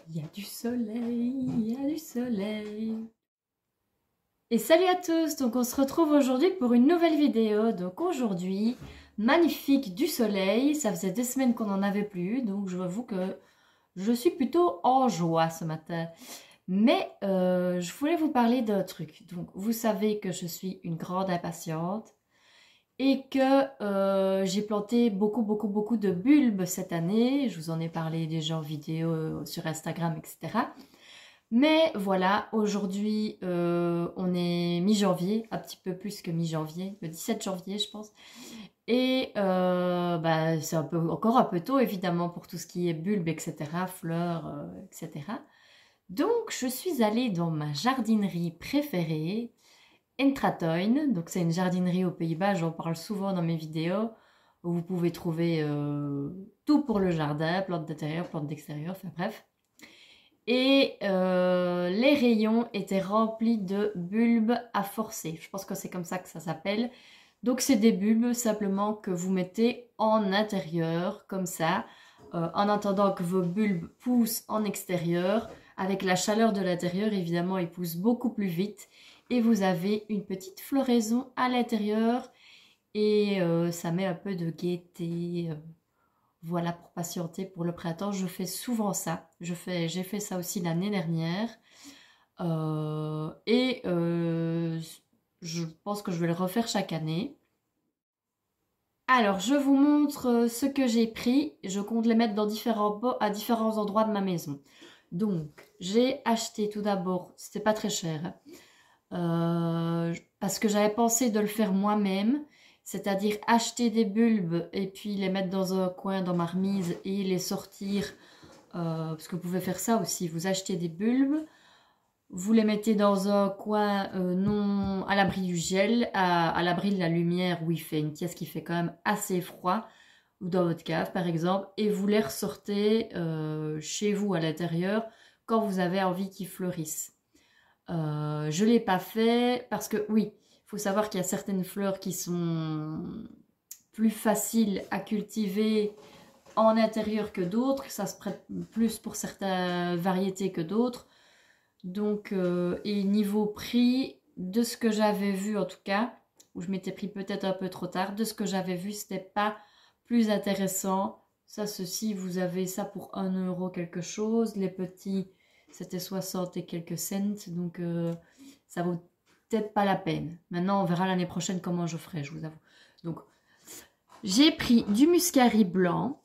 Il y a du soleil, il y a du soleil. Et salut à tous, donc on se retrouve aujourd'hui pour une nouvelle vidéo. Donc aujourd'hui, magnifique du soleil, ça faisait des semaines qu'on n'en avait plus, donc je vous que je suis plutôt en joie ce matin. Mais je voulais vous parler d'un truc. Donc vous savez que je suis une grande impatiente et que j'ai planté beaucoup de bulbes cette année. Je vous en ai parlé déjà en vidéo sur Instagram, etc. Mais voilà, aujourd'hui on est mi-janvier, un petit peu plus que mi-janvier, le 17 janvier je pense. Et bah, c'est encore un peu tôt évidemment pour tout ce qui est bulbes, etc., fleurs, etc. Donc je suis allée dans ma jardinerie préférée, Entratuin. Donc c'est une jardinerie aux Pays-Bas, j'en parle souvent dans mes vidéos, où vous pouvez trouver tout pour le jardin, plantes d'intérieur, plantes d'extérieur, enfin bref. Et les rayons étaient remplis de bulbes à forcer. Je pense que c'est comme ça que ça s'appelle. Donc c'est des bulbes simplement que vous mettez en intérieur, comme ça, en attendant que vos bulbes poussent en extérieur. Avec la chaleur de l'intérieur, évidemment, ils poussent beaucoup plus vite. Et vous avez une petite floraison à l'intérieur. Et ça met un peu de gaieté. Voilà, pour patienter pour le printemps, je fais souvent ça. J'ai fait ça aussi l'année dernière. Je pense que je vais le refaire chaque année. Alors, je vous montre ce que j'ai pris. Je compte les mettre dans à différents endroits de ma maison. Donc, j'ai acheté tout d'abord, c'était pas très cher, parce que j'avais pensé de le faire moi-même, c'est-à-dire acheter des bulbes et puis les mettre dans un coin dans ma remise et les sortir, parce que vous pouvez faire ça aussi, vous achetez des bulbes, vous les mettez dans un coin non à l'abri du gel, à l'abri de la lumière où il fait une pièce qui fait quand même assez froid, ou dans votre cave par exemple, et vous les ressortez chez vous à l'intérieur quand vous avez envie qu'ils fleurissent. Je ne l'ai pas fait parce que oui, il faut savoir qu'il y a certaines fleurs qui sont plus faciles à cultiver en intérieur que d'autres, ça se prête plus pour certaines variétés que d'autres. Donc, et niveau prix, de ce que j'avais vu en tout cas, où je m'étais pris peut-être un peu trop tard, de ce que j'avais vu, c'était pas plus intéressant. Ça, ceci, vous avez ça pour 1 € quelque chose. Les petits, c'était 60 et quelques cents, donc ça vaut peut-être pas la peine. Maintenant, on verra l'année prochaine comment je ferai, je vous avoue. Donc, j'ai pris du muscari blanc.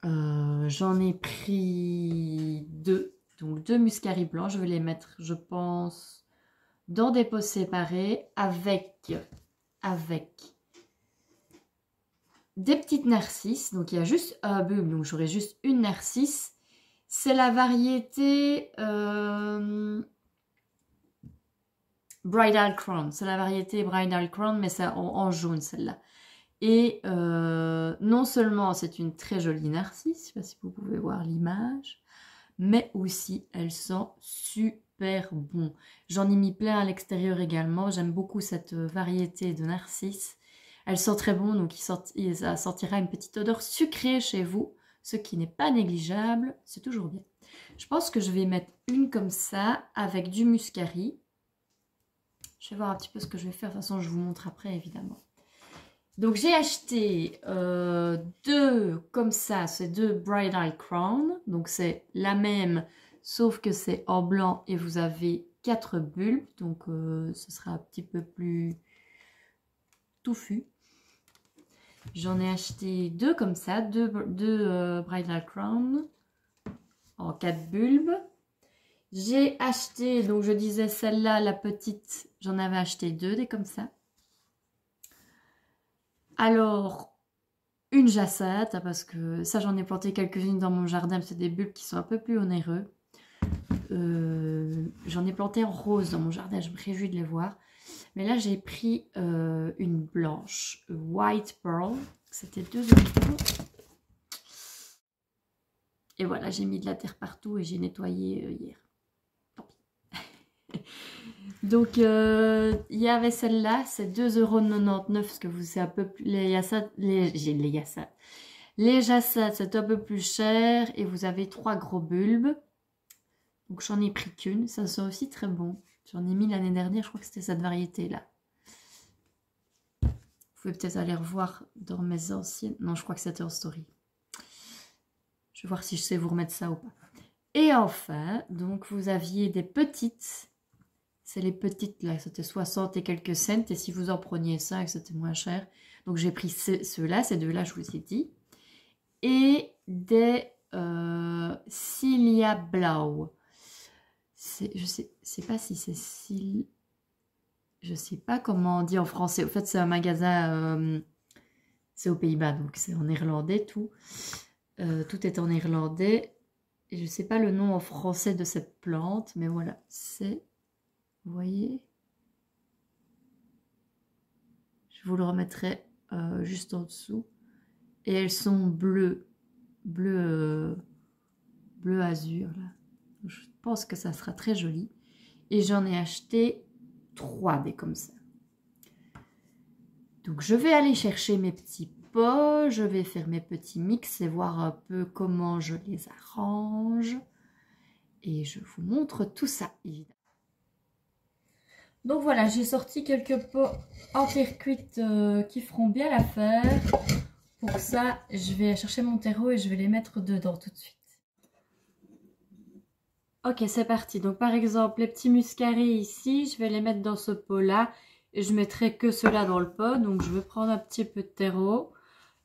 J'en ai pris 2. Donc 2 muscari blancs, je vais les mettre, je pense, dans des pots séparés avec des petites narcisses. Donc il y a juste un bulbe, donc j'aurai juste une narcisse. C'est la variété Bridal Crown. C'est la variété Bridal Crown, mais c'est en jaune celle-là. Et non seulement c'est une très jolie narcisse, je ne sais pas si vous pouvez voir l'image, mais aussi elles sont super bon. J'en ai mis plein à l'extérieur également. J'aime beaucoup cette variété de narcisse. Elles sont très bonnes, donc ça sortira une petite odeur sucrée chez vous, ce qui n'est pas négligeable, c'est toujours bien. Je pense que je vais mettre une comme ça avec du muscari. Je vais voir un petit peu ce que je vais faire. De toute façon, je vous montre après, évidemment. Donc, j'ai acheté 2 comme ça, c'est 2 Bridal Crown. Donc, c'est la même, sauf que c'est en blanc et vous avez 4 bulbes. Donc, ce sera un petit peu plus touffu. J'en ai acheté 2 comme ça, 2 Bridal Crown en 4 bulbes. J'ai acheté, donc je disais celle-là, la petite, j'en avais acheté 2 des comme ça. Alors, une jacinthe, parce que ça j'en ai planté quelques-unes dans mon jardin, mais c'est des bulbes qui sont un peu plus onéreux. J'en ai planté en rose dans mon jardin, je me réjouis de les voir. Mais là j'ai pris une blanche, White Pearl, c'était 2 €. Et voilà, j'ai mis de la terre partout et j'ai nettoyé hier. Tant pis. Donc, il y avait celle-là, c'est 2,99 € parce que vous savez un peu plus. Les jasades, c'est un peu plus cher et vous avez 3 gros bulbes. Donc j'en ai pris qu'une, ça sent aussi très bon. J'en ai mis l'année dernière, je crois que c'était cette variété-là. Vous pouvez peut-être aller revoir dans mes anciennes. Non, je crois que c'était en story. Je vais voir si je sais vous remettre ça ou pas. Et enfin, donc vous aviez des petites. C'est les petites là, c'était 60 et quelques cents. Et si vous en preniez 5, c'était moins cher. Donc j'ai pris ceux-là, ces deux-là, je vous ai dit. Et des Cilia Blau. Je sais pas si c'est je sais pas comment on dit en français. En fait, c'est un magasin, c'est aux Pays-Bas, donc c'est en néerlandais tout. Tout est en néerlandais. Et je sais pas le nom en français de cette plante, mais voilà, c'est, vous voyez, je vous le remettrai juste en dessous. Et elles sont bleues, bleu azur là. Je pense que ça sera très joli. Et j'en ai acheté 3 des comme ça. Donc je vais aller chercher mes petits pots, je vais faire mes petits mix et voir un peu comment je les arrange. Et je vous montre tout ça, évidemment. Donc voilà, j'ai sorti quelques pots en terre cuite qui feront bien l'affaire. Pour ça, je vais chercher mon terreau et je vais les mettre dedans tout de suite. Ok, c'est parti. Donc par exemple, les petits muscarets ici, je vais les mettre dans ce pot-là. Et je mettrai que ceux-là dans le pot. Donc je vais prendre un petit peu de terreau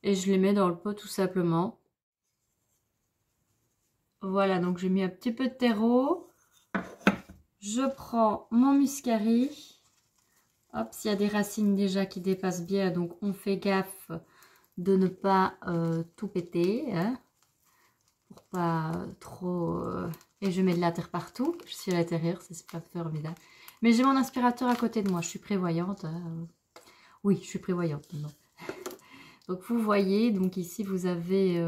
et je les mets dans le pot tout simplement. Voilà, donc j'ai mis un petit peu de terreau. Je prends mon muscari. Hop, s'il y a des racines déjà qui dépassent bien, donc on fait gaffe de ne pas tout péter. Hein, pour pas trop... Et je mets de la terre partout. Je suis à l'intérieur, c'est pas formidable. Mais j'ai mon aspirateur à côté de moi. Je suis prévoyante. Hein. Oui, je suis prévoyante maintenant. Donc vous voyez, donc ici vous avez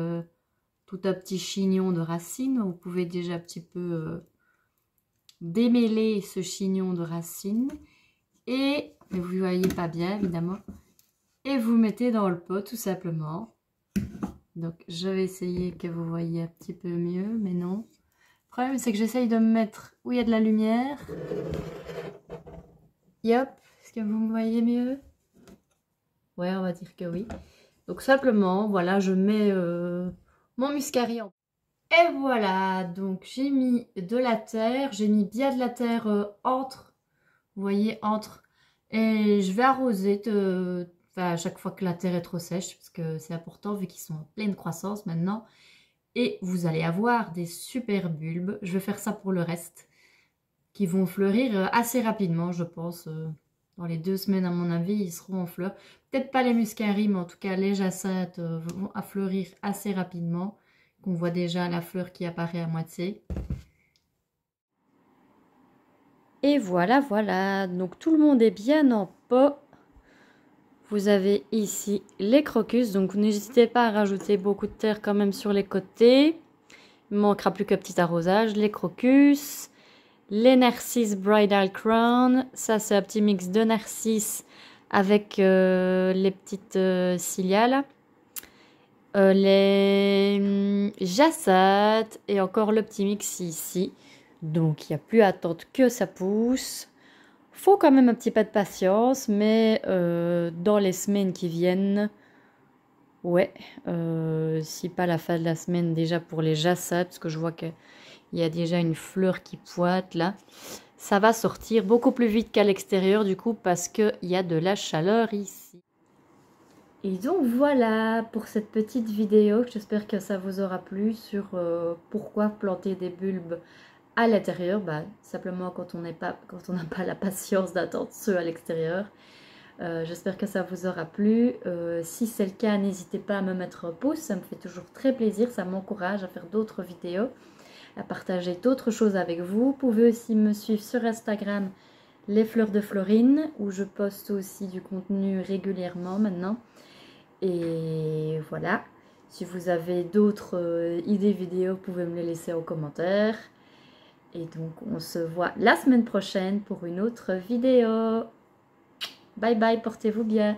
tout un petit chignon de racines. Vous pouvez déjà un petit peu démêler ce chignon de racines. Et vous ne voyez pas bien évidemment. Et vous mettez dans le pot tout simplement. Donc je vais essayer que vous voyez un petit peu mieux, mais non. Le problème c'est que j'essaye de me mettre où il y a de la lumière. Yop, est-ce que vous me voyez mieux? Ouais, on va dire que oui. Donc simplement, voilà, je mets mon muscari en... Et voilà, donc j'ai mis de la terre. J'ai mis bien de la terre entre, vous voyez, entre. Et je vais arroser à chaque fois que la terre est trop sèche, parce que c'est important vu qu'ils sont en pleine croissance maintenant. Et vous allez avoir des super bulbes. Je vais faire ça pour le reste, qui vont fleurir assez rapidement, je pense. Dans les 2 semaines, à mon avis, ils seront en fleurs. Peut-être pas les muscaris, mais en tout cas, les jassates vont fleurir assez rapidement. On voit déjà la fleur qui apparaît à moitié. Et voilà, voilà. Donc, tout le monde est bien en pot. Vous avez ici les crocus. Donc, n'hésitez pas à rajouter beaucoup de terre quand même sur les côtés. Il ne manquera plus qu'un petit arrosage. Les crocus. Les Narcisses Bridal Crown. Ça, c'est un petit mix de narcisses avec les petites cilias là. Les jassates et encore le petit mix ici. Donc, il n'y a plus à attendre que ça pousse. Faut quand même un petit peu de patience, mais dans les semaines qui viennent, ouais, si pas la fin de la semaine déjà pour les jassates, parce que je vois qu'il y a déjà une fleur qui pointe là. Ça va sortir beaucoup plus vite qu'à l'extérieur du coup parce qu'il y a de la chaleur ici. Et donc voilà pour cette petite vidéo, j'espère que ça vous aura plu sur pourquoi planter des bulbes à l'intérieur, simplement quand on n'a pas la patience d'attendre ceux à l'extérieur. J'espère que ça vous aura plu. Si c'est le cas, n'hésitez pas à me mettre un pouce, ça me fait toujours très plaisir, ça m'encourage à faire d'autres vidéos, à partager d'autres choses avec vous. Vous pouvez aussi me suivre sur Instagram, les fleurs de Florine, où je poste aussi du contenu régulièrement maintenant. Et voilà, si vous avez d'autres idées vidéos, vous pouvez me les laisser en commentaire. Et donc, on se voit la semaine prochaine pour une autre vidéo. Bye bye, portez-vous bien.